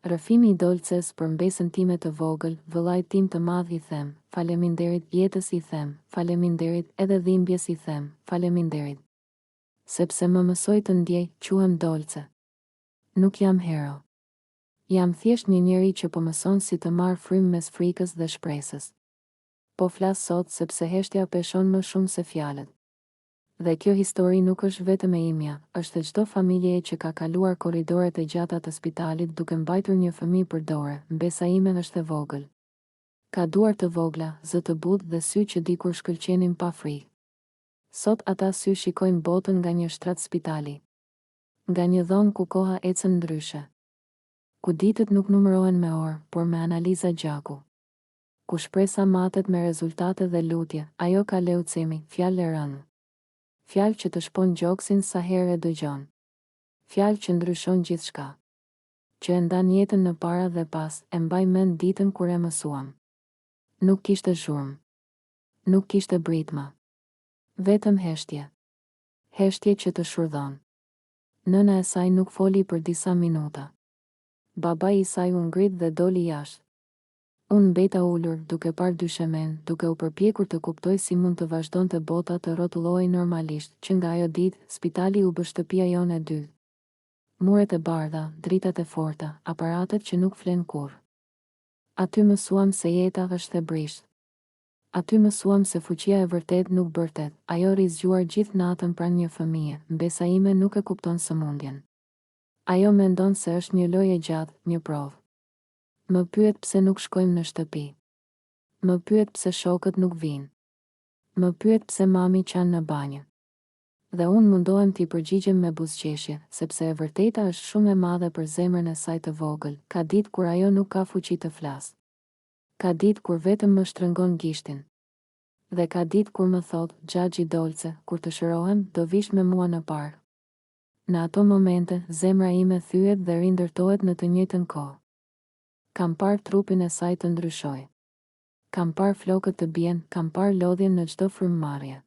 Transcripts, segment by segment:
Rrëfimi i Dolces për mbesën time të vogël, vëllait tim të madh i them, faleminderit jetës i them, faleminderit edhe dhimbjes i them, faleminderit. Sepse më mësoj të ndjej, quhem Dolce. Nuk jam hero. Jam thjesht një njeri që po mëson si të marr frymë mes frikës dhe shpresës. Po flas sot sepse heshtja peshon më shumë se fjalët. Dhe kjo histori nuk është vetëm e imja, është e çdo familjeje që ka kaluar korridoret e gjata të spitalit duke mbajtur një fëmijë për dorë. Mbesa ime është e vogël. Ka duar të vogla, zë të butë dhe sy që dikur shkëlqenin pa frikë. Sot ata sy shikojnë botën nga një shtrat spitali. Nga një dhomë ku koha ecën ndryshe. Ku ditët nuk numërohen me orë, por me analiza gjaku. Ku shpresa matet me rezultate dhe lutje, ajo ka leucemi, fjalë e rënë. Fjalë që të shpon gjoksin sa herë e dëgjon. Fjalë që ndryshon gjithçka. Që e ndan jetën në para dhe pas, e mbaj mend ditën kur e mësuam. Nuk kishte zhurmë. Nuk kishte britma. Vetëm heshtje. Heshtje që të shurdhon. Nëna e saj nuk foli për disa minuta. Babai i saj u ngrit dhe doli jashtë. Unë mbeta ulur, duke parë dyshemen, duke u përpjekur të kuptoj si mund të vazhdonte bota të rrotullohej normalisht, që nga ajo ditë, spitali u bë shtëpia jonë e dytë. Muret e bardha, dritat e forta, aparatet që nuk flen kurrë. Aty mësuam se jeta është e brisht. Aty mësuam se fuqia e vërtet nuk bërtet, ajo rizgjuar gjithë natën pranë një fëmije, mbesa ime nuk e kupton sëmundjen. Ajo mendon se është një lojë e gjatë, një provë. Më pyet pse nuk shkojmë në shtëpi. Më pyet pse shokët nuk vinë. Më pyet pse mami qanë në banjë. Dhe unë mundohem t'i përgjigjem me buzëqeshje, sepse e vërteta është shumë e madhe për zemrën e saj të vogël. Ka ditë kur ajo nuk ka fuqi të flasë. Ka ditë kur vetëm më shtrëngon gishtin. Dhe ka ditë kur më thot, Xhaxhi Dolce, kur të shërohem, do vish me mua në park. Në ato momente, zemra ime thyet dhe rindërtohet në të njëjtën kohë. Kam parë trupin e saj të ndryshoj. Kam parë flokët të bien, kam parë lodhjen në çdo frymëmarrje.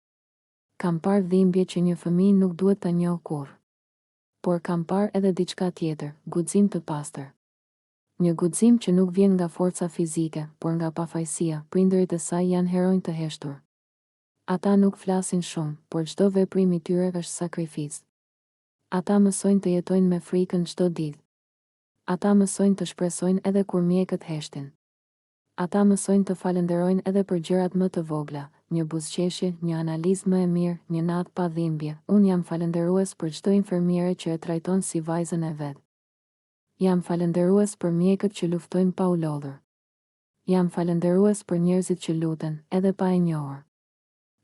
Kam parë dhimbje që një fëmijë nuk duhet ta njohë kurrë. Por kam parë edhe diçka tjetër, guxim të pastër. Një guxim që nuk vjen nga forca fizike, por nga pafajësia. Prindërit e saj janë heronj të heshtur. Ata nuk flasin shumë, por çdo veprim i tyre është sakrificë. Ata mësojnë të jetojnë me frikën çdo ditë. Ata mësojnë të shpresojnë edhe kur mjekët heshtin. Ata mësojnë të falenderojnë edhe për gjërat më të vogla, një buzëqeshje, një analizë më e mirë, një natë pa dhimbje. Unë jam falenderues për çdo infermiere që e trajton si vajzën e vet. Jam falenderues për mjekët që luftojnë pa u lodhur. Jam falenderues për njerëzit që luten, edhe pa e njohur.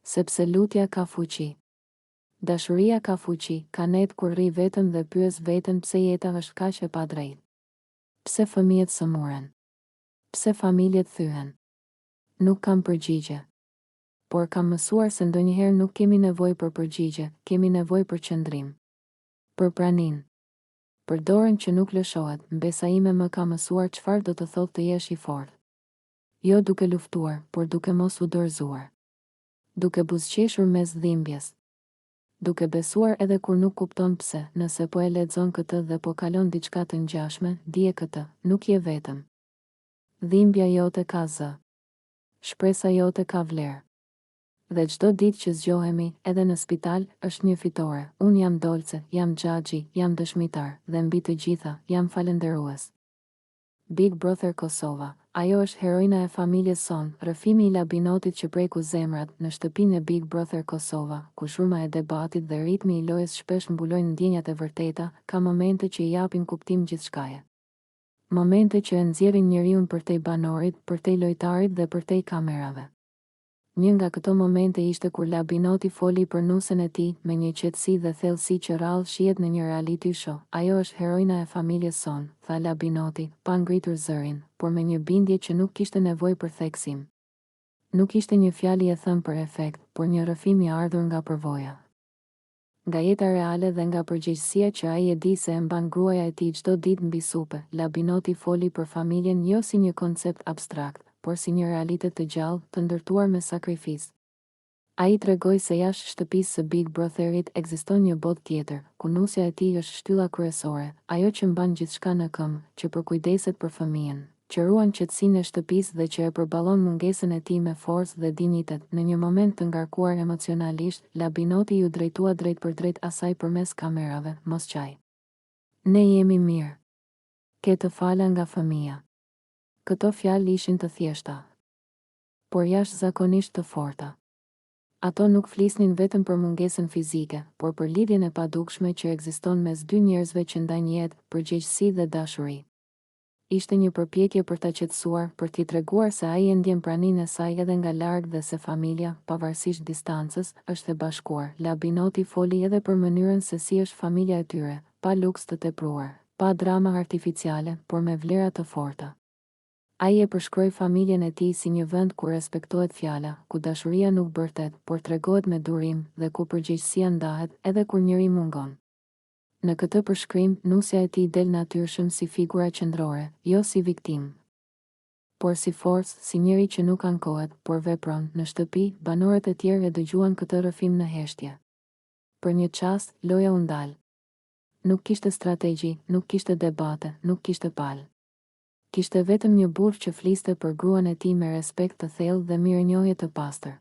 Sepse lutja ka fuqi. Dashuria ka fuqi, ka net kur rri vetëm dhe pyes veten pse jeta është kaq e padrejtë. Pse fëmijët sëmuren? Pse familjet thyhen? Nuk kam përgjigje. Por kam mësuar se ndonjëherë nuk kemi nevojë për përgjigje, kemi nevojë për qëndrim. Për praninë. Për dorën që nuk lëshohet, mbesa ime më ka mësuar çfarë do të thotë të jesh i fortë. Jo duke luftuar, por duke mos u dorëzuar. Duke buzëqeshur mes dhimbjes. Duke besuar edhe kur nuk kupton pse, nëse po e lexon këtë dhe po kalon diçka të ngjashme, dije këtë, nuk je vetëm. Dhimbja jote ka zë. Shpresa jote ka vlerë. Dhe çdo ditë që zgjohemi, edhe në spital, është një fitore. Unë jam Dolce, jam Xhaxhi, jam dëshmitar, dhe mbi të gjitha, jam falenderues. Big Brother Kosova. Ajo është heroina e familjes son, rrëfimi i labinotit që preku zemrat në shtëpinë e Big Brother Kosova, ku shurma e debatit dhe ritmi i lojës shpesh mbulojnë ndjenjat e vërteta, ka momente që i japin kuptim gjithçkaje. Momente që e nxjerrin njeriu përtej banorit, përtej lojtarit dhe përtej kamerave. Një nga këto momente ishte kur labinoti foli për nusën e tij me një qetësi dhe thellësi që rrallë shihet në një reality show. Ajo është heroina e familjes son, tha labinoti, pa ngritur zërin, por me një bindje që nuk kishte nevojë për theksim. Nuk ishte një fjalë e thënë për efekt, por një rrëfim i ardhur nga përvoja. Nga jeta reale dhe nga përgjegjësia që ai e di se e mban gruaja e tij çdo ditë mbi supe, labinoti foli për familjen jo si një koncept abstrakt, por si një realitet të gjallë, të ndërtuar me sakrificë. Ai tregoi se jashtë shtëpisë së Big Brotherit ekziston një botë tjetër, ku nusja e tij është shtylla kryesore, ajo që mban gjithçka në këmbë, që përkujdeset për fëmijën, që ruan qetësinë e shtëpisë dhe që e përballon mungesën e tij me forcë dhe dinjitet. Në një moment të ngarkuar emocionalisht, Labinoti ju drejtua drejt për drejt asaj përmes kamerave, mos qaj. Ne jemi mirë. Ke të fala nga fëmia. Këto fjalë ishin të thjeshta, por jashtëzakonisht të forta. Ato nuk flisnin vetëm për mungesën fizike, por për lidhjen e padukshme që ekziston mes dy njerëzve që ndajnë jetë, përgjegjësi dhe dashuri. Ishte një përpjekje për ta qetësuar, për t'i treguar se ai e ndjen praninë e saj edhe nga larg dhe se familja, pavarësisht distancës, është e bashkuar. Labinoti foli edhe për mënyrën se si është familja e tyre, pa luks të tepruar, pa drama artificiale, por me vlera të forta. Ai e përshkroi familjen e tij si një vend ku respektohet fjala, ku dashuria nuk bërtet, por tregohet me durim, dhe ku përgjegjësia ndahet, edhe kur njëri mungon. Në këtë përshkrim, nusja e tij del natyrshëm si figura qendrore, jo si viktim, por si forcë, si njëri që nuk ankohet, por vepron. Në shtëpi, banorët e tjerë e dëgjuan këtë rrëfim në heshtje. Për një çast, loja u ndal. Nuk kishte strategji, nuk kishte debate, nuk kishte palë. Kishte vetëm një burr që fliste për gruan e tij me respekt të thellë dhe mirënjohje të pastër.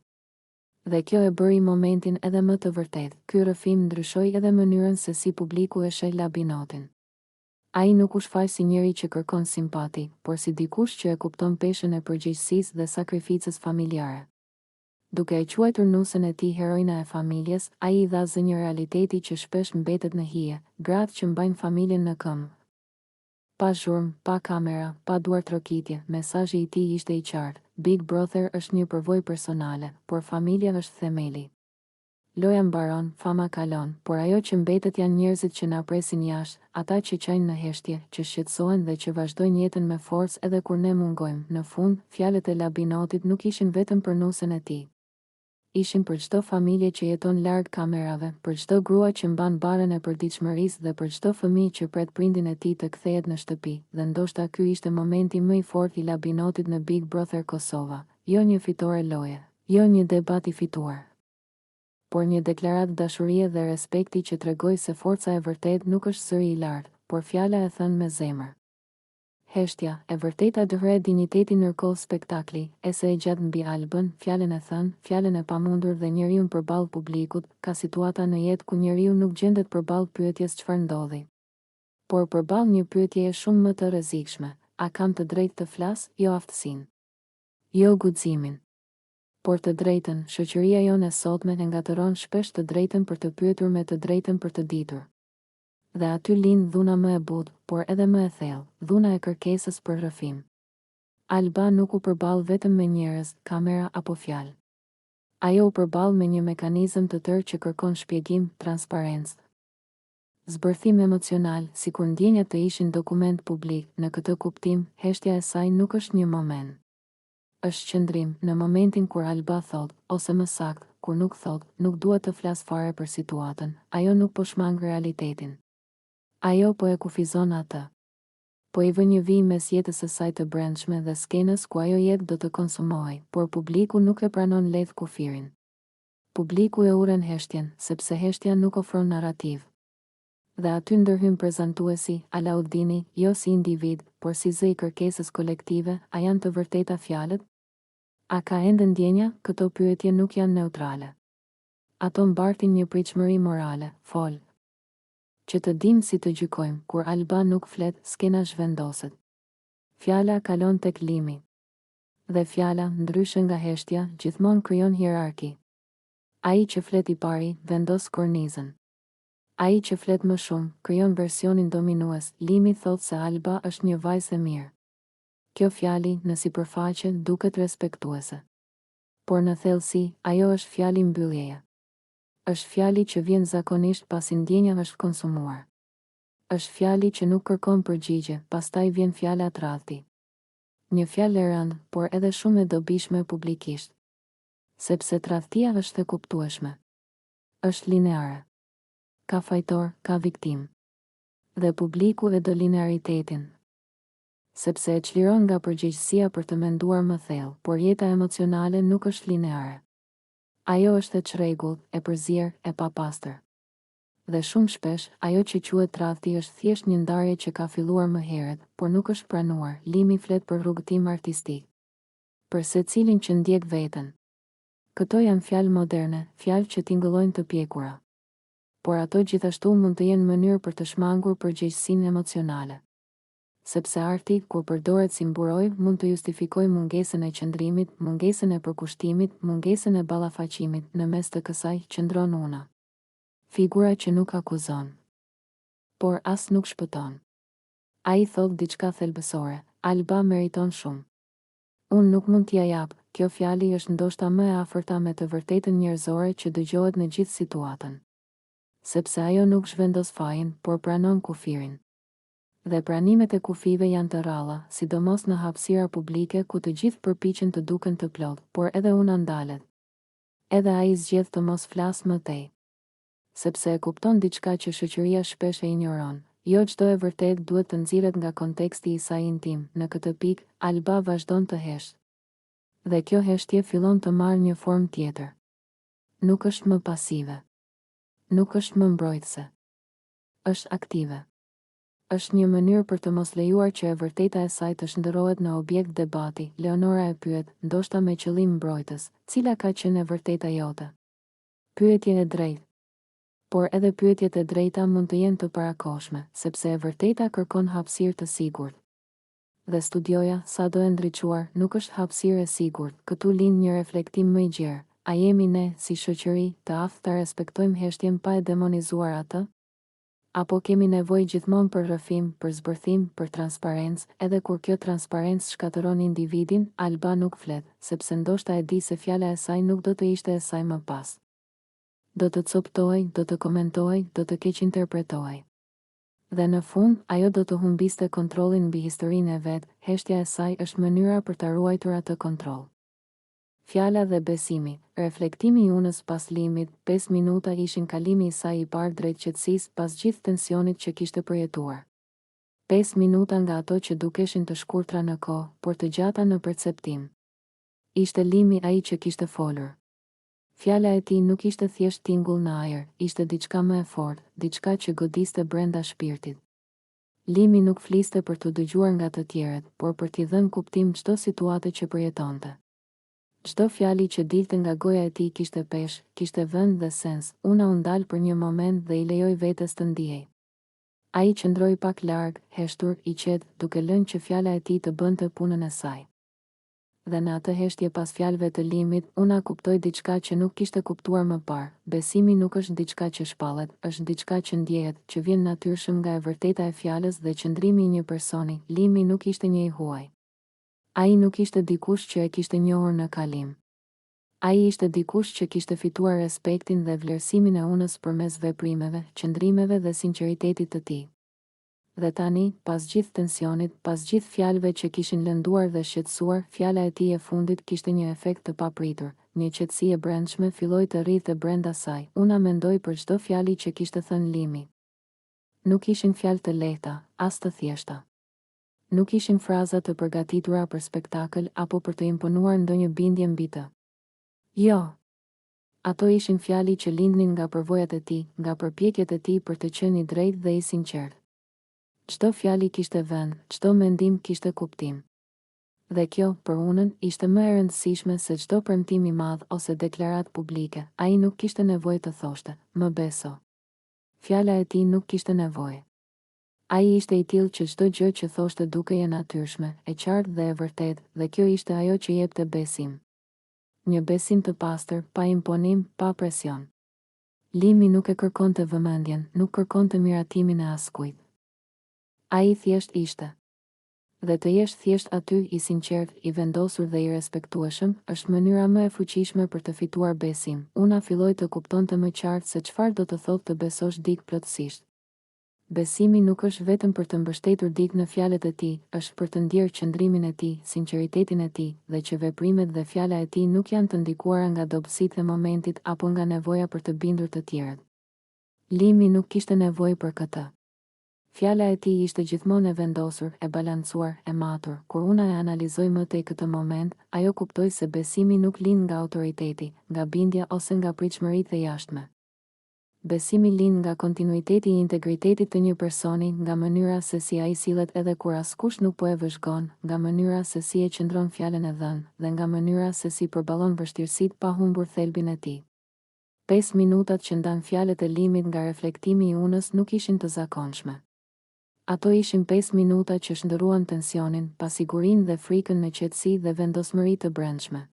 Dhe kjo e bëri momentin edhe më të vërtetë. Ky rrëfim ndryshoi edhe mënyrën se si publiku e sheh Labinotin. Ai nuk u shfaq si njëri që kërkon simpati, por si dikush që e kupton peshën e përgjegjësisë dhe sakrificës familjare. Duke e quajtur nusën e tij heroina e familjes, ai I dha zë një realiteti që shpesh mbetet në hije, gratë që mbajnë familjen në këmbë. Pa zhurmë, pa kamera, pa duar trokitje, mesazhi I tij ishte I qartë. Big Brother është një përvojë personale, por familja është themeli. Loja mbaron, fama kalon, por ajo që mbetet janë njerëzit që na presin jashtë, ata që qajnë në heshtje, që shqetësohen dhe që vazhdojnë jetën me forcë edhe kur ne mungojmë. Në fund, fjalët e Labinotit nuk ishin vetëm për nusën e tij. Ishin për çdo familje që jeton larg kamerave, për çdo grua që mban barën e përditshmërisë dhe për çdo fëmijë që pret prindin e tij të kthehet në shtëpi. Dhe ndoshta ky ishte momenti më I fortë I Labinotit në Big Brother Kosova. Jo një fitore loje, jo një debat I fituar, por një deklaratë dashurie dhe respekti që tregoi se forca e vërtetë nuk është zëri I lartë, por fjala e thënë me zemër. Heshtja, e vërteta dëhret dignitetin nërkohë spektakli, ese e gjatë mbi albën, fjalën e thënë, fjalën e pamundur dhe njeriu përballë publikut. Ka situata në jetë ku njeriu nuk gjendet përballë pyetjes çfarë ndodhi, por përballë një pyetjeje shumë më të rrezikshme: a kam të drejtë të flas, jo aftësinë, jo guximin, por të drejtën. Shoqëria jonë e sotme e ngatëron shpesh të drejtën për të pyetur me të drejtën për të ditur. Dhe aty lind dhuna më e butë, por edhe më e thellë, dhuna e kërkesës për rrëfim. Alba nuk u përball vetëm me njerëz, kamera apo fjalë. Ajo u përball me një mekanizëm të tërë që kërkon shpjegim, transparencë, zbërthim emocional, sikur ndjenjat të ishin dokument publik. Në këtë kuptim, heshtja e saj nuk është një moment. Është qëndrim. Në momentin kur Alba thot, ose më saktë, kur nuk thot, nuk duhet të flas fare për situatën, ajo nuk po shmang realitetin. Ajo po e kufizon atë. Po I vë një vijim mes jetës së saj të brendshme dhe skenës ku ajo jetë do të konsumohej, por publiku nuk e pranon lehtë kufirin. Publiku e uren heshtjen, sepse heshtja nuk ofron narrativ. Dhe aty ndërhyn prezantuesi, Alaudini, jo si individ, por si zë I kërkesës kolektive. A janë të vërteta fjalët? A ka ende ndjenja? Këto pyetje nuk janë neutrale. Ato mbartin një pritshmëri morale, fol. Që të dimë si të gjykojmë. Kur Alba nuk flet, skena zhvendoset. Fjala kalon tek limi. Dhe fjala, ndryshe nga heshtja, gjithmonë krijon hierarki. Ai që flet I pari, vendos kornizën. Ai që flet më shumë, krijon versionin dominues. Limi thot se Alba është një vajzë e mirë. Kjo fjali, në sipërfaqe, duket respektuese. Por në thellësi, ajo është fjali mbylljeje. Është fjali që vjen zakonisht pasi ndjenja është konsumuar. Është fjali që nuk kërkon përgjigje, pastaj vjen fjala tradhti. Një fjalë e rëndë, por edhe shumë e dobishme publikisht. Sepse tradhtia është e kuptueshme. Është lineare. Ka fajtor, ka viktim. Dhe publiku e do linearitetin. Sepse e çliron nga përgjegjësia për të menduar më thellë, por jeta emocionale nuk është lineare. Ajo është e çrregullt, e përzier, e papastër. Dhe shumë shpesh, ajo që quhet tradhti është thjesht një ndarje që ka filluar më herët, por nuk është pranuar. Limi flet për rrugëtim artistik. Për secilin që ndjek veten. Këto janë fjalë moderne, fjalë që tingëllojnë të pjekura. Por ato gjithashtu mund të jenë mënyrë për të shmangur përgjegjësinë emocionale. Sepse arti, kur përdoret si mburoj, mund të justifikojë mungesën e qëndrimit, mungesën e përkushtimit, mungesën e ballafaqimit, në mes të kësaj qëndron una. Figura që nuk akuzon, por as nuk shpëton. Ai thot diçka thelbësore, Alba meriton shumë. Unë nuk mund t'ja jap, kjo fjali është ndoshta më e afërta me të vërtetën njerëzore që dëgjohet në gjithë situatën. Sepse ajo nuk zhvendos fajin, por pranon kufirin. Dhe pranimet e kufive janë të rralla, sidomos në hapësira publike ku të gjithë përpiqen të duken të plot, por edhe una ndalet. Edhe ai zgjedh të mos flas më tej. Sepse e kupton diçka që shoqëria shpesh e injoron. Jo çdo e vërtet duhet të nxirret nga konteksti i saj intim. Në këtë pikë, Alba vazhdon të hesht. Dhe kjo heshtje fillon të marrë një formë tjetër. Nuk është më pasive. Nuk është më mbrojtëse. Është aktive. Është një mënyrë për të mos lejuar që e vërteta e saj të shndërrohet në objekt debati. Leonora e pyet, ndoshta me qëllim mbrojtës, cila ka qenë e vërteta jote? Pyetje e drejtë. Por edhe pyetjet e drejta mund të jenë të parakoshme, sepse e vërteta kërkon hapësirë të sigurt. Dhe studioja, sado e ndriçuar, nuk është hapësirë e sigurt. Këtu lind një reflektim më i gjerë. A jemi ne, si shoqëri, të aftë ta respektojmë heshtjen pa e demonizuar atë? Apo kemi nevojë gjithmonë për rrëfim, për zbërthim, për transparencë, edhe kur kjo transparencë shkatëron individin? Alba nuk flet, sepse ndoshta e di se fjala e saj nuk do të ishte e saj më pas. Do të coptohej, do të komentohej, do të keqinterpretohej. Dhe në fund, ajo do të humbiste kontrollin mbi historinë e vet. Heshtja e saj është mënyra për ta ruajtur atë kontroll. Fjala dhe besimi, reflektimi i unës pas limit, 5 minuta ishin kalimi i saj i parë drejt qetësisë pas gjithë tensionit që kishte përjetuar. 5 minuta nga ato që dukeshin të shkurtra në kohë, por të gjata në perceptim. Ishte limi ai që kishte folur. Fjala e tij nuk ishte thjesht tingull në ajër, ishte diçka më e fortë, diçka që godiste brenda shpirtit. Limi nuk fliste për të dëgjuar nga të tjerët, por për t'i dhënë kuptim çdo situate që përjetonte. Çdo fjali që dilte nga goja e tij kishte peshë, kishte vend dhe sens. Una u ndal për një moment dhe i lejoi vetes të ndiej. Ai qëndroi pak larg, heshtur, i qetë, duke lënë që fjala e tij të bënte punën e saj. Dhe në atë heshtje pas fjalëve të limit, una kuptoi diçka që nuk kishte kuptuar më parë. Besimi nuk është diçka që shpallet, është diçka që ndjehet, që vjen natyrshëm nga e vërteta e fjalës dhe qëndrimi i një personi. Limi nuk ishte një i huaj. Ai nuk ishte dikush që e kishte njohur në kalim. Ai ishte dikush që kishte fituar respektin dhe vlerësimin e unës përmes veprimeve, qëndrimeve dhe sinqeritetit të tij. Dhe tani, pas gjithë tensionit, pas gjithë fjalëve që kishin lënduar dhe shqetësuar, fjala e tij e fundit kishte një efekt të papritur. Një qetësi e brendshme filloi të rrithë brenda saj. Una mendoi për çdo fjali që kishte thënë Limi. Nuk ishin fjalë të lehta, as të thjeshta. Nuk ishin fraza të përgatitura për spektakël apo për të imponuar ndonjë bindje mbi të. Jo. Ato ishin fjali që lindnin nga përvojat e tij, nga përpjekjet e tij për të qenë i drejtë dhe i sinqert. Çdo fjali kishte vend, çdo mendim kishte kuptim. Dhe kjo, për unën, ishte më e rëndësishme se çdo premtim i madh ose deklaratë publike. Ai nuk kishte nevojë të thoshte, "Më beso." Fjala e tij nuk kishte nevojë. Ai ishte i tillë që çdo gjë që thoshte dukej e natyrshme, e qartë dhe e vërtetë, dhe kjo ishte ajo që jepte besim. Një besim të pastër, pa imponim, pa presion. Limi nuk e kërkonte vëmendjen, nuk kërkonte miratimin e askujt. Ai thjesht ishte. Dhe të jesh thjesht aty, i sinqert, i vendosur dhe i respektueshëm, është mënyra më e fuqishme për të fituar besim. Una filloi të kuptonte më qartë se çfarë do të thotë të besosh dikë plotësisht. Besimi nuk është vetëm për të mbështetur dikë në fjalët e tij, është për të ndjerë qëndrimin e tij, sinqeritetin e tij, dhe që veprimet dhe fjala e tij nuk janë të ndikuara nga dobësitë e momentit apo nga nevoja për të bindur të tjerët. Limi nuk kishte nevojë për këtë. Fjala e tij ishte gjithmonë e vendosur, e balancuar, e matur. Kur unë e analizoj më tej këtë moment, ajo kuptoi se besimi nuk lind nga autoriteti, nga bindja ose nga pritshmëritë e jashtme. Besimi lind nga kontinuiteti I integritetit të një personi, nga mënyra se si ai sillet edhe kur askush nuk po e vëzhgon, nga mënyra se si e qëndron fjalën e dhënë, dhe nga mënyra se si përballon vështirësitë pa humbur thelbin e tij. 5 minutat që ndan fjalët e Limit nga reflektimi I unës nuk ishin të zakonshme. Ato ishin 5 minuta që shndërruan tensionin, pasigurinë dhe frikën në qetësi dhe vendosmëri të brendshme.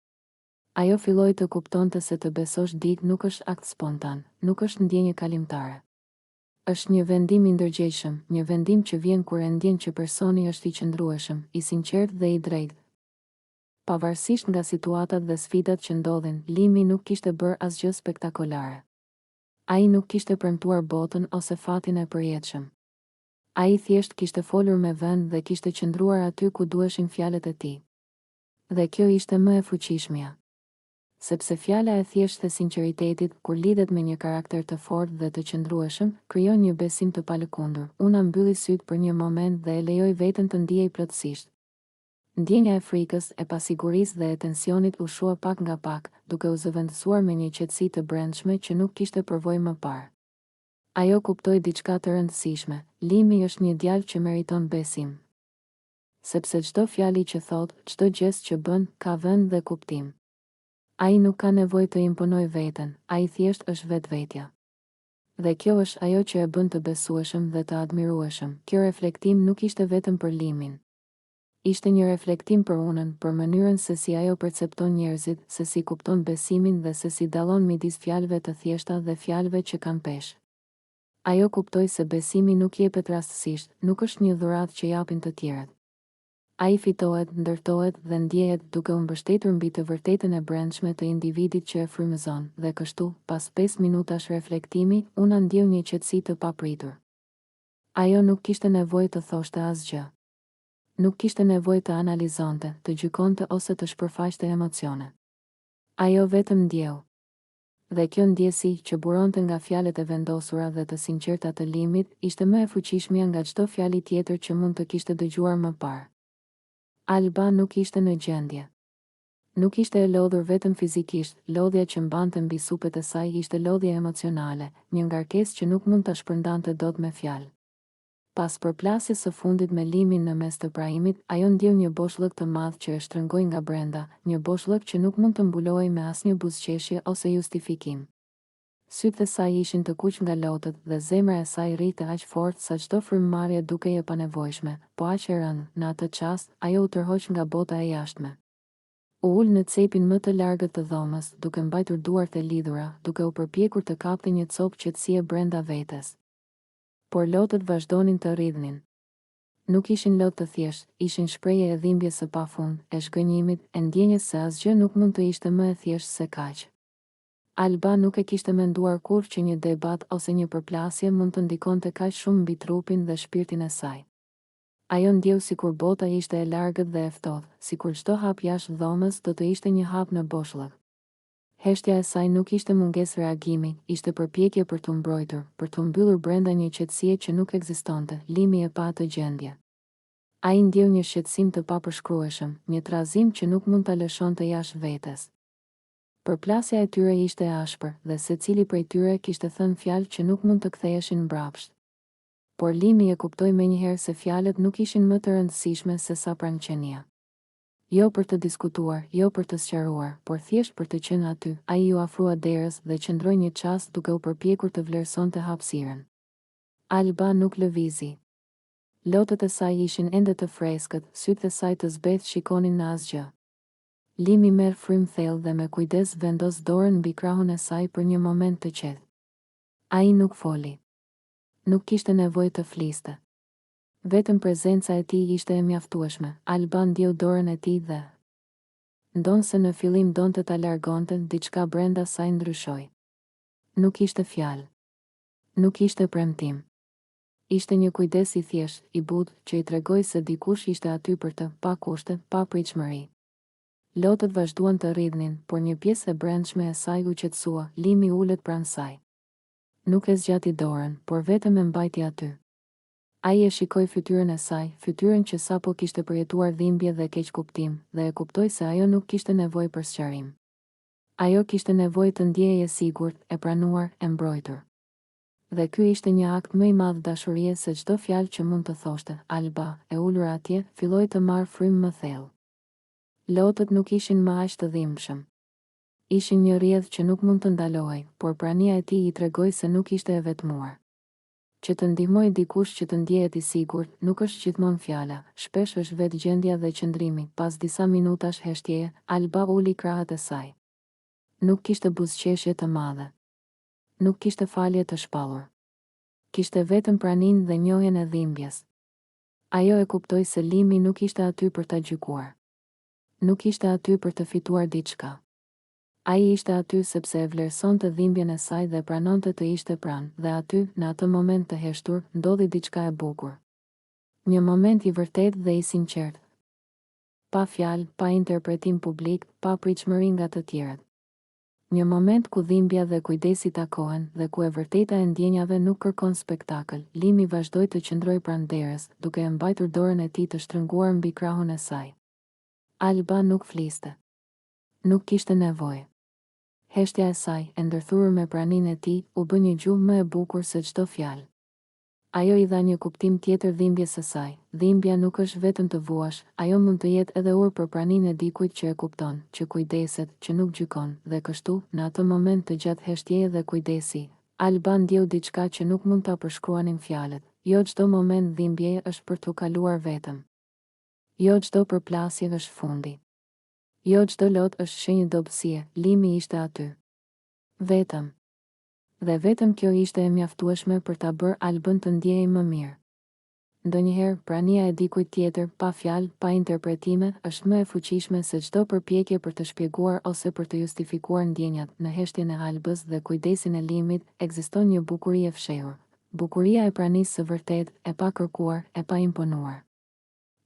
Ajo filloi të kuptonte se të besosh dikë nuk është akt spontan, nuk është ndjenjë kalimtare. Është një vendim I ndërgjegjshëm, një vendim që vjen kur e ndjen që personi është I qëndrueshëm, I sinqertë dhe I drejtë. Pavarësisht nga situatat dhe sfidat që ndodhin, Limi nuk kishte bërë asgjë spektakolare. Ai nuk kishte premtuar botën ose fatin e përjetshëm. Ai thjesht kishte folur me vend dhe kishte qëndruar aty ku duheshin fjalët e tij. Dhe kjo ishte më e fuqishmja. Sepse fjala e thjeshtë e sinqeritetit, kur lidhet me një karakter të fortë dhe të qëndrueshëm, krijon një besim të palëkundur. Una mbylli sytë për një moment dhe e lejoi veten të ndjej plotësisht. Ndjenja e frikës, e pasigurisë dhe e tensionit u shua pak nga pak, duke u zëvendësuar me një qetësi të brendshme që nuk kishte përvojë më parë. Ajo kuptoi diçka të rëndësishme, Limi është një djalë që meriton besim. Sepse çdo fjali që thot, çdo gjest që bën, ka vend dhe kuptim. Ai nuk ka nevojë të imponoj veten, ai thjesht është vetvetja. Dhe kjo është ajo që e bën të besueshëm dhe të admirueshëm. Kjo reflektim nuk ishte vetëm për Limin. Ishte një reflektim për unën, për mënyrën se si ajo percepton njerëzit, se si kupton besimin dhe se si dallon midis fjalëve të thjeshta dhe fjalëve që kanë peshë. Ajo kuptoi se besimi nuk jepet rastësisht, nuk është një dhuratë që japin të tjerët. Ai fitohet, ndërtohet dhe ndjehet duke u mbështetur mbi të vërtetën e brendshme të individit që e frymëzon, dhe kështu, pas 5 minutash reflektimi, Una ndjeu një qetësi të papritur. Ajo nuk kishte nevojë të thoshte asgjë. Nuk kishte nevojë të analizonte, të gjykonte ose të shpërfaqte emocione. Ajo vetëm ndjeu. Dhe kjo ndjesi që buronte nga fjalët e vendosura dhe të sinqerta të Limit, ishte më e fuqishmja nga çdo fjali tjetër që mund të kishte dëgjuar më parë. Alba nuk ishte në gjendje. Nuk ishte e lodhur vetëm fizikisht, lodhja që mbante mbi supet e saj ishte lodhje emocionale, një ngarkesë që nuk mund ta shpërndante dot me fjalë. Pas përplasjes së fundit me Limin në mes të prahimit, ajo ndjeu një boshllëk të madh që e shtrëngoi nga brenda, një boshllëk që nuk mund të mbulohej me asnjë buzëqeshje ose justifikim. Sytë e saj ishin të kuq nga lotët dhe zemra e saj rrite aq fort sa çdo frymëmarrje dukej e panevojshme, po aq e rëndë. Në atë çast, ajo u tërhoq nga bota e jashtme. U ul në cepin më të largët të dhomës, duke mbajtur duart e lidhura, duke u përpjekur të kapte një copë qetësie brenda vetes. Por lotët vazhdonin të rridhnin. Nuk ishin lotë të thjeshtë, ishin shprehje e dhimbjes së pafund, e shgënjimit, e ndjenjes se asgjë nuk mund të ishte më e thjeshtë se kaq. Alba nuk e kishte menduar kurrë që një debat ose një përplasje mund të ndikonte kaq shumë mbi trupin dhe shpirtin e saj. Ajo ndjeu sikur bota ishte e largët dhe e ftohtë, sikur çdo hap jashtë dhomës do të ishte një hap në boshllëk. Heshtja e saj nuk ishte mungesë reagimi, ishte përpjekje për t'u mbrojtur, për t'u mbyllur brenda një qetësie që nuk ekzistonte. Limi e pa atë gjendje. Ai ndjeu një shqetësim të papërshkrueshëm, një trazim që nuk mund ta lëshonte jashtë vetes. Përplasja e tyre ishte e ashpër, dhe secili prej tyre kishte thënë fjalë që nuk mund të ktheheshin mbrapsht. Por Limi e kuptoi menjëherë se fjalët nuk ishin më të rëndësishme se sa pranqenia. Jo për të diskutuar, jo për të sqaruar, por thjesht për të qenë aty. Ai u afrua derës dhe qëndroi një çast duke u përpjekur të vlerësonte hapësirën. Alba nuk lëvizi. Lotët e saj ishin ende të freskët, sytë e saj të zbeth shikonin në asgjë. Limi merr frymë thellë dhe me kujdes vendos dorën mbi krahun e saj për një moment të qetë. Ai nuk foli. Nuk kishte nevojë të fliste. Vetëm prezenca e tij ishte e mjaftueshme. Alba ndjeu dorën e tij dhe ndonse në fillim donte ta largonte, diçka brenda saj ndryshoi. Nuk ishte fjalë. Nuk ishte premtim. Ishte një kujdes I thjeshtë, I butë, që I tregoi se dikush ishte aty për të, pa kushte, pa pritshmëri. Lotët vazhduan të rridhnin, por një pjesë e brendshme e saj u qetësua. Limi ulet pranë saj. Nuk e zgjati dorën, por vetëm e mbajti aty. Ai e shikoi fytyrën e saj, fytyrën që sapo kishte përjetuar dhimbje dhe keq kuptim, dhe e kuptoi se ajo nuk kishte nevojë për sqarim. Ajo kishte nevojë të ndjehej e sigurt, e pranuar, e mbrojtur. Dhe ky ishte një akt më i madh dashurie se çdo fjalë që mund të thoshte. Alba, e ulur atje, filloi të marrë frymë më thellë. Lotët nuk ishin më aq të dhimbshëm. Ishin një rrjedhë që nuk mund të ndalohej, por prania e tij i tregoi se nuk ishte e vetmuar. Që të ndihmoj dikush që të ndjehet i sigurt, nuk është gjithmonë fjala, shpesh është vetë gjendja dhe qëndrimi. Pas disa minutash heshtjeje, Alba uli krahët e saj. Nuk kishte buzëqeshje të madhe. Nuk kishte falje të shpallur. Kishte vetëm praninë dhe njohjen e dhimbjes. Ajo e kuptoi se Limi nuk ishte aty për ta gjykuar. Nuk ishte aty për të fituar diçka. Ai ishte aty sepse e vlerësonte dhimbjen e saj dhe pranonte të ishte pranë, dhe aty, në atë moment të heshtur, ndodhi diçka e bukur. Një moment i vërtet dhe i sinqert. Pa fjalë, pa interpretim publik, pa pritshmëri nga të tjerët. Një moment ku dhimbja dhe kujdesi takohen dhe ku e vërteta e ndjenjave nuk kërkon spektakël. Limi vazhdoi të qëndrojë pranë derës, duke e mbajtur dorën e tij të shtrënguar mbi krahun e saj. Alba nuk fliste. Nuk kishte nevojë. Heshtja e saj, e ndërthurur me praninë e tij, u bë një gjuhë më e bukur se çdo fjalë. Ajo i dha një kuptim tjetër dhimbjes së saj. Dhimbja nuk është vetëm të vuash, ajo mund të jetë edhe urë për praninë e dikujt që e kupton, që kujdeset, që nuk gjykon, dhe kështu, në atë moment të gjatë heshtjeje dhe kujdesi, Alba ndjeu diçka që nuk mund ta përshkruanin fjalët. Jo çdo moment dhimbjeje është për t'u kaluar vetëm. Jo çdo përplasje është fundi. Jo çdo lot është shenjë dobësie. Limi ishte aty. Vetëm. Dhe vetëm kjo ishte e mjaftueshme për ta bërë Albën të ndjehej më mirë. Ndonjëherë, prania e dikujt tjetër, pa fjalë, pa interpretime, është më e fuqishme se çdo përpjekje për të shpjeguar ose për të justifikuar ndjenjat. Në heshtjen e Albës dhe kujdesin e Limit, ekziston një bukuri e fshehur. Bukuria e pranisë së vërtetë, e pa kërkuar, e pa imponuar.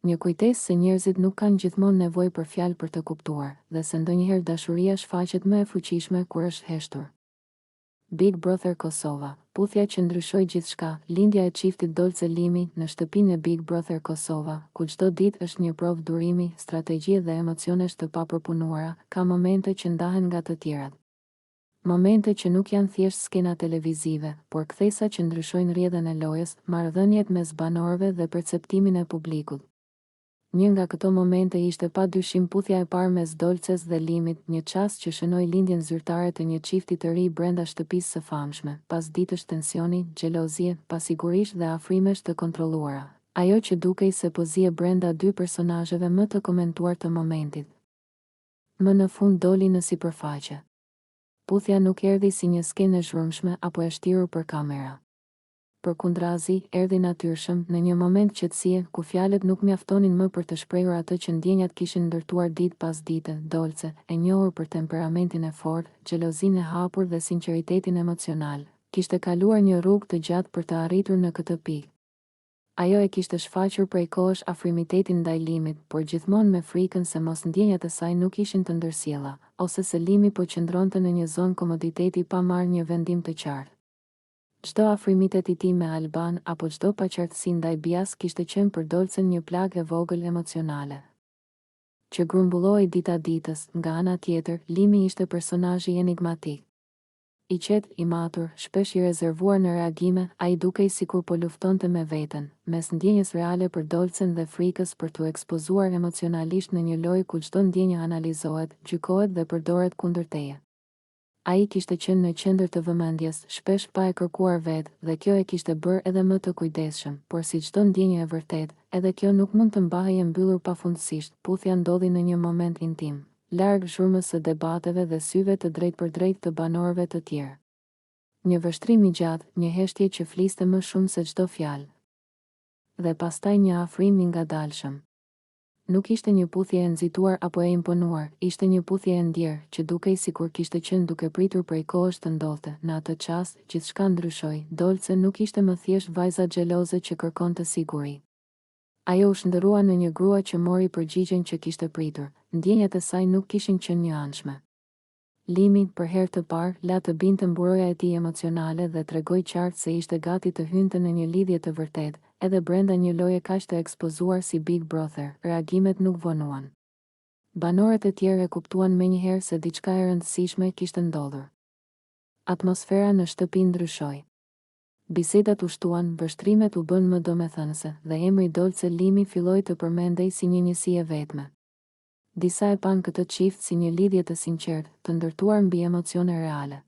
Një kujtesë se njerëzit nuk kanë gjithmonë nevojë për fjalë për të kuptuar, dhe se ndonjëherë dashuria shfaqet më e fuqishme kur është heshtur. Big Brother Kosova, puthja që ndryshoi gjithçka. Lindja e çiftit Dolce Limi në shtëpinë e Big Brother Kosova, ku çdo ditë është një provë durimi, strategjie dhe emocionesh të papërpunuara, ka momente që ndahen nga të tjerat. Momente që nuk janë thjesht skena televizive, por kthesa që ndryshojnë rrjedhën e lojës, marrëdhëniet mes banorëve dhe perceptimin e publikut. Një nga këto momente ishte pa dyshim puthja e parë mes Dolces dhe Limit, një çast që shënoi lindjen zyrtare të një çifti të ri brenda shtëpisë së famshme, pas ditësh tensioni, xhelozie, pasigurish dhe afrimesh të kontrolluara. Ajo që dukej se po zihe brenda dy personazheve më të komentuar të momentit. Më në fund doli në sipërfaqe. Puthja nuk erdhi si një skenë e zhurmshme apo e shtirur për kamera. Përkundrazi, erdhi natyrshëm, në një moment qetësie, ku fjalët nuk mjaftonin më për të shprehur atë që ndjenjat kishin ndërtuar ditë pas dite. Dolce, e njohur për temperamentin e fortë, xhelozinë e hapur dhe sinqeritetin emocional, kishte kaluar një rrugë të gjatë për të arritur në këtë pikë. Ajo e kishte shfaqur prej kohësh afrimitetin ndaj Limit, por gjithmonë me frikën se mos ndjenjat e saj nuk ishin të ndërsjella, ose se Limi po qëndronte në një zonë komoditeti pa marrë një vendim të qartë. Çdo afrimitet i tij me Alban apo çdo paqartësi ndaj Bias kishte qenë për Dolcen një plagë e vogël emocionale, që grumbulloi dita ditës. Nga ana tjetër, Limi ishte personazhi enigmatik. I qetë, i matur, shpesh i rezervuar në reagime, ai dukej sikur po luftonte me veten, mes ndjenjës reale për Dolcen dhe frikës për t'u ekspozuar emocionalisht në një lojë ku çdo ndjenjë analizohet, gjykohet dhe përdoret kundër teje. Ai kishte qenë në qendër të vëmendjes, shpesh pa e kërkuar vetë, dhe kjo e kishte bërë edhe më të kujdesshëm, por si çdo ndjenjë e vërtetë, edhe kjo nuk mund të mbahej e mbyllur pafundësisht. Puthja ndodhi në një moment intim, larg zhurmës së debateve dhe syve të drejtë të banorëve të tjerë. Një vështrim i gjatë, një heshtje që fliste më shumë se çdo fjalë. Dhe pastaj një afrim i ngadalshëm. Nuk ishte një puthje e nxituar apo e imponuar, ishte një puthje e ndjerë, që dukej sikur kishte qenë duke pritur prej kohësh të ndodhte. Në atë çast, gjithçka ndryshoi. Dolce nuk ishte më thjesht vajza xheloze që kërkonte siguri. Ajo u shndërrua në një grua që mori përgjigjen që kishte pritur. Ndjenjat e saj nuk kishin qenë një anshme. Limi, për herë të parë, la të binte mburoja e tij emocionale dhe tregoi qartë se ishte gati të hynte në një lidhje të vërtetë, edhe brenda një loje kaq të ekspozuar si Big Brother, reagimet nuk vonuan. Banorët e tjerë e kuptuan menjëherë se diçka e rëndësishme kishte ndodhur. Atmosfera në shtëpi ndryshoi. Bisedat u shtuan, vështrimet u bën më domethënëse dhe emri Dolce Limi filloi të përmendej si një njësi e vetme. Disa e pan këtë çift si një lidhje të sinqertë, të ndërtuar mbi emocione reale.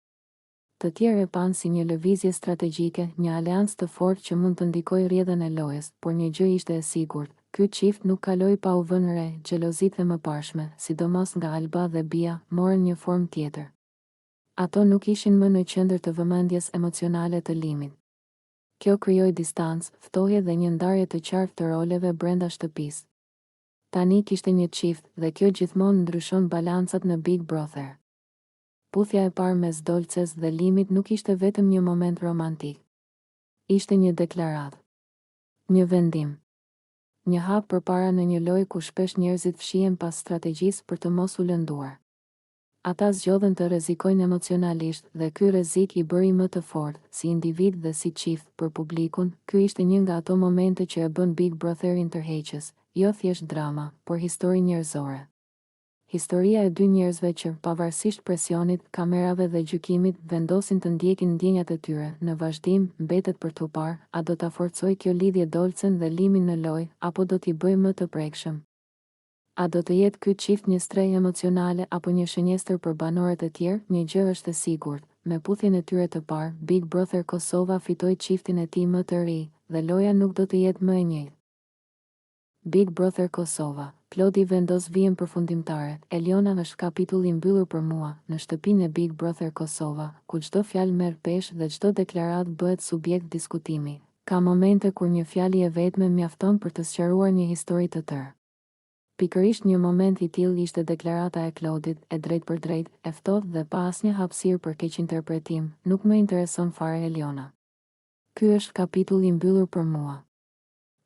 Të tjerë e pan si një lëvizje strategjike, një aleancë të fortë që mund të ndikojë rrjedhën e lojës, por një gjë ishte e sigurt. Ky çift nuk kaloi pa u vënë re, xhelozitë e mëparshme, sidomos nga Alba dhe Bia, morën një formë tjetër. Ato nuk ishin më në qendër të vëmendjes emocionale të Limit. Kjo krijoi distancë, ftohje dhe një ndarje të qartë të roleve brenda shtëpisë. Tani kishte një çift dhe kjo gjithmonë ndryshon balancat në Big Brother. Puthja e parë mes Dolces dhe Limit nuk ishte vetëm një moment romantik. Ishte një deklaratë. Një vendim. Një hap përpara në një lojë ku shpesh njerëzit fshihen pas strategjisë për të mos u lënduar. Ata zgjodhen të rrezikojnë emocionalisht dhe ky rrezik I bëri më të fortë, si individ dhe si çift, për publikun. Ky ishte një nga ato momente që e bën Big Brotherin tërheqës, jo thjesht drama, por histori njerëzore. Historia e dy njerëzve që, pavarësisht presionit, kamerave dhe gjykimit, vendosin të ndjekin ndjenjat e tyre. Në vazhdim, mbetet për t'u parë, a do ta forcojë kjo lidhje Dolcen dhe Limin në lojë, apo do t'i bëjë më të prekshëm? A do të jetë ky çift një strehë emocionale apo një shënjestër për banorët e tjerë? Një gjë është e sigurt, me puthjen e tyre të parë, Big Brother Kosova fitoi çiftin e tij më të ri, dhe loja nuk do të jetë më e njëjtë. Big Brother Kosova. Klodi vendos vijën përfundimtare. Eliona është kapitulli mbyllur për mua, në shtëpinë e Big Brother Kosova, ku çdo fjalë merr peshë dhe çdo deklaratë bëhet subjekt diskutimi. Ka momente kur një fjalë e vetme mjafton për të sqaruar një histori të tërë. Pikërisht një moment I tillë ishte deklarata e Klodit, e drejt për drejt, e ftohtë dhe pa asnjë hapësirë për keqinterpretim. Nuk më intereson fare Eliona. Ky është kapitulli mbyllur për mua.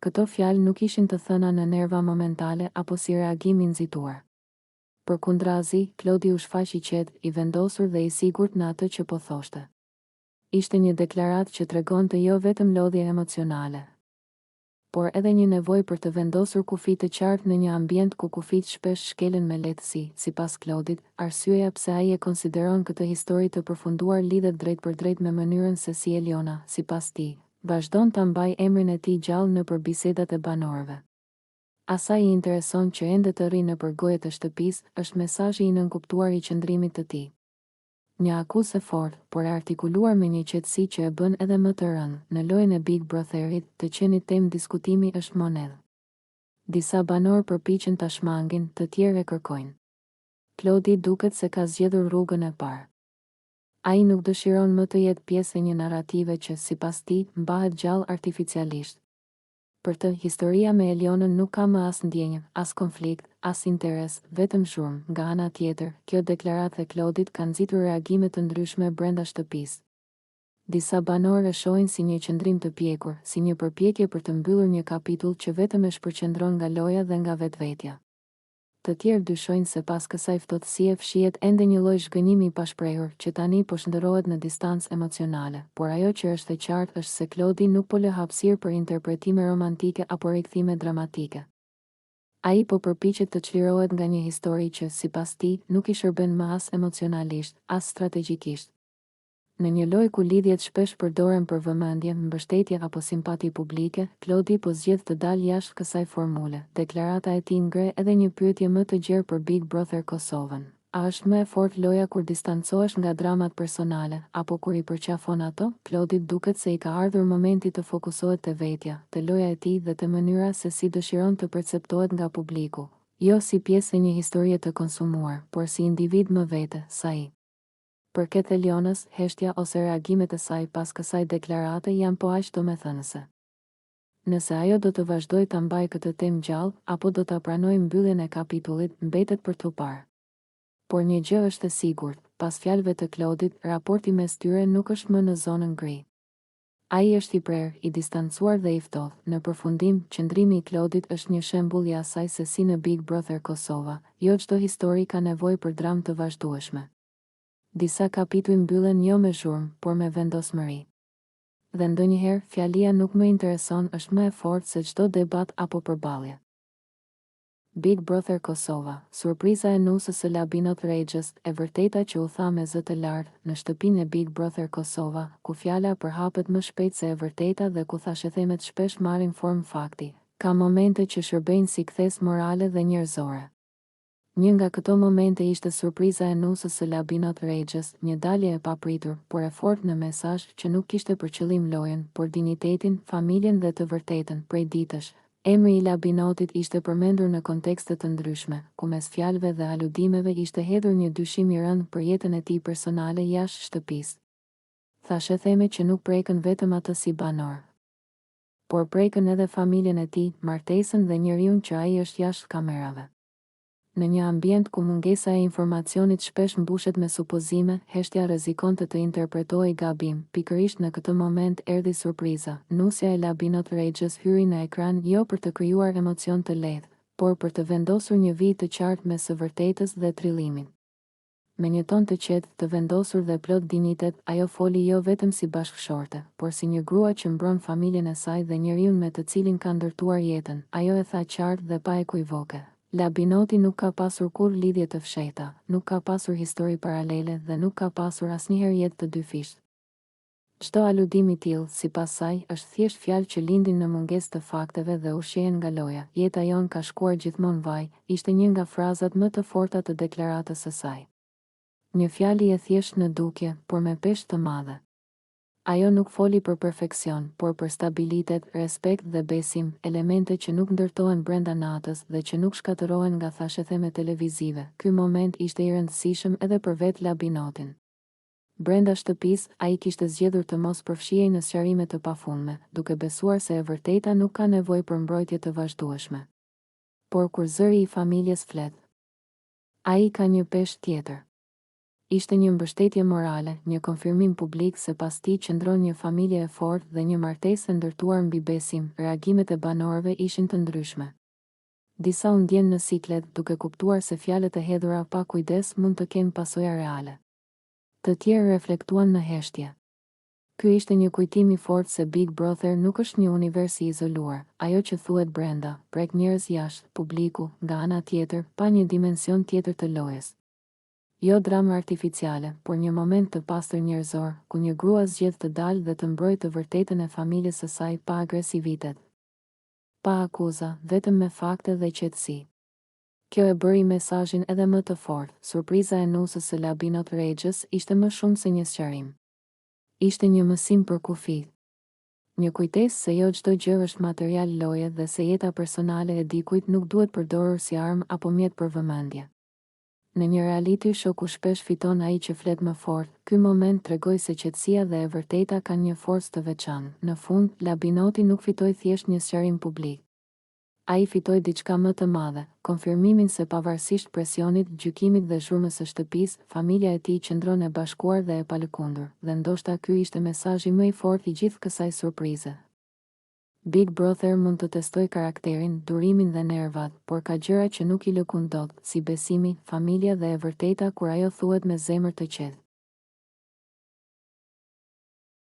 Këto fjalë nuk ishin të thëna në nerva momentale apo si reagim I nxituar. Përkundrazi, Klodi u shfaq I qetë, I vendosur dhe I sigurt në atë që po thoshte. Ishte një deklaratë që tregonte jo vetëm lodhje emocionale, por edhe një nevojë për të vendosur kufi të qartë në një ambient ku kufit shpesh shkelen me lehtësi. Sipas Klodit, arsyeja pse ai e konsideron këtë histori të përfunduar lidhet drejt për drejt me mënyrën se si Eliona, sipas tij, vazhdon ta mbajë emrin e tij gjallë nëpër bisedat e banorëve. Asaj I intereson që ende të rri nëpër gojet të shtëpisë, është mesazhi I nënkuptuar I qëndrimit të tij. Një akuzë e fortë, por e artikuluar me një qetësi që e bën edhe më të rëndë. Në lojën e Big Brotherit, të qenit temë diskutimi është monedhë. Disa banorë përpiqen ta shmangin, të tjerë e kërkojnë. Klodi duket se ka zgjedhur rrugën e parë. Ai nuk dëshiron më të jetë pjesë e një narrative që, sipas tij, mbahet gjallë artificialisht. Për të, historia me Elionën nuk ka më as ndjenjë, as konflikt, as interes, vetëm zhurmë. Nga ana tjetër, kjo deklaratë e Klodit ka nxitur reagime të ndryshme brenda shtëpisë. Disa banorë e shohin si një qëndrim të pjekur, si një përpjekje për të mbyllur një kapitull që vetëm e shpërqendron nga loja dhe nga vetvetja. Të tjerë dyshojnë se pas kësaj ftohtësie fshihet ende një lloj zhgënjimi I pashprehur, që tani po shndërrohet në distancë emocionale, por ajo që është e qartë është se Klodi nuk po lë hapësirë për interpretime romantike apo rikthime dramatike. Ai po përpiqet të çlirohet nga një histori që, sipas tij, nuk I shërben më as emocionalisht, as strategjikisht. Në një lojë ku lidhjet shpesh përdoren për vëmendje, mbështetje apo simpati publike, Klodi po zgjedh të dalë jashtë kësaj formule. Deklarata e tij ngre edhe një pyetje më të gjerë për Big Brother Kosovën. A është më e fortë loja kur distancohesh nga dramat personale, apo kur I përqafon ato? Klodit duket se I ka ardhur momenti të fokusohet te vetja, te loja e tij dhe te mënyra se si dëshiron të perceptohet nga publiku. Jo si pjesë e një historie të konsumuar, por si individ më vete, sa I. Përket Elionës, heshtja ose reagimet e saj pas kësaj deklarate janë po aq domethënëse. Nëse ajo do të vazhdojë ta mbajë këtë temë gjallë, apo do ta pranojë mbylljen e kapitullit, mbetet për t'u parë. Por një gjë është e sigurt, pas fjalëve të Klodit, raporti mes tyre nuk është më në zonën gri. Ai është I prerë, I distancuar dhe I ftohtë. Në përfundim, qëndrimi I Klodit është një shembull I asaj se si në Big Brother Kosova, jo çdo histori ka nevojë për dramë të vazhdueshme. Disa kapituj mbyllen jo me zhurmë, por me vendosmëri. Dhe ndonjëherë fjalia nuk më intereson është më e fortë se çdo debat apo përballje. Big Brother Kosova, surpriza e nusës së Labinot Rexhës, e vërteta që u tha me zë të lartë në shtëpinë e Big Brother Kosova, ku fjala përhapet më shpejt se e vërteta dhe ku thashethemet shpesh marrin formë fakti. Ka momente që shërbejnë si kthes morale dhe njerëzore. Një nga këto momente ishte surpriza e nusës së Labinot Rexhës, një dalje e papritur, por e fortë në mesazh që nuk kishte për qëllim lojën, por dinjitetin, familjen dhe të vërtetën. Prej ditësh, emri i Labinotit ishte përmendur në kontekste të ndryshme, ku mes fjalëve dhe aludimeve ishte hedhur një dyshim i rënd për jetën e tij personale jashtë shtëpisë. Thashetheme që nuk prekën vetëm atë si banor, por prekën edhe familjen e tij, martesën dhe njeriun që ai është jashtë kamerave. Në një ambient ku mungesa e informacionit shpesh mbushet me supozime, heshtja rrezikon të interpretojë gabim. Pikërisht në këtë moment erdhi surpriza. Nusja e Labinot Rexhës hyri në ekran jo për të krijuar emocion të lehtë, por për të vendosur një vijë të qartë mes së vërtetës dhe trillimit. Me një ton të qetë, të vendosur dhe plot dinjitet, ajo foli jo vetëm si bashkëshorte, por si një grua që mbron familjen e saj dhe njeriun me të cilin ka ndërtuar jetën. Ajo e tha qartë dhe pa ekuivoke. Labinoti nuk ka pasur kur lidhje të fshehta, nuk ka pasur histori paralele dhe nuk ka pasur asnjëherë jetë të dyfishtë. Çdo aludim i tillë, sipas saj, është thjesht fjalë që lindin në mungesë të fakteve dhe ushqehen nga loja. Jeta jon ka shkuar gjithmonë vaj, ishte një nga frazat më të forta të deklaratës së saj. Një fjalë e thjeshtë në dukje, por me peshë të madhe. Ajo nuk foli për perfeksion, por për stabilitet, respekt dhe besim, elemente që nuk ndërtohen brenda natës dhe që nuk shkatërohen nga thashetheme televizive. Ky moment ishte i rëndësishëm edhe për vetë Labinotin. Brenda shtëpisë, ai kishte zgjedhur të mos përfshihej në sqarime të pafundme, duke besuar se e vërteta nuk ka nevojë për mbrojtje të vazhdueshme. Por kur zëri i familjes flet, ai ka një peshë tjetër. Ishte një mbështetje morale, një konfirmim publik se pas tij qëndron një familje e fortë dhe një martesë e ndërtuar mbi besim. Reagimet e banorëve ishin të ndryshme. Disa u ndjen në siklet, duke kuptuar se fjalët e hedhura pa kujdes mund të kenë pasoja reale. Të tjerë reflektuan në heshtje. Ky ishte një kujtim i fortë se Big Brother nuk është një univers i izoluar. Ajo që thuhet brenda, prek njerëz jashtë, publiku, nga ana tjetër, pa një dimension tjetër të lojës. Jo drama artificiale, por një moment të pastër njerëzor, ku një grua zgjedh të dalë dhe të mbrojë të vërtetën e familjes së saj pa agresivitet, pa akuza, vetëm me fakte dhe qetësi. Kjo e bëri mesazhin edhe më të fortë. Surpriza e nusës së Labinot Rexhës ishte më shumë se një sqarim. Ishte një mësim për kufit. Një kujtesë se jo çdo gjë është material loje dhe se jeta personale e dikujt nuk duhet përdorur si armë apo mjet për vëmendje. Në një reality show ku shpesh fiton ai që flet më fort, ky moment tregoi se qetësia dhe e vërteta kanë një forcë të veçantë. Në fund, Labinoti nuk fitoi thjesht një sqarim publik. Ai fitoi diçka më të madhe, konfirmimin se pavarësisht presionit, gjykimit dhe zhurmës së shtëpisë, familja e tij qëndron e bashkuar dhe e palëkundur, dhe ndoshta ky ishte mesazhi më i fortë i gjithë kësaj surprize. Big Brother mund të testoj karakterin, durimin dhe nervat, por ka gjëra që nuk i lëkun dot, si besimi, familja dhe e vërteta kur ajo thuhet me zemër të qetë.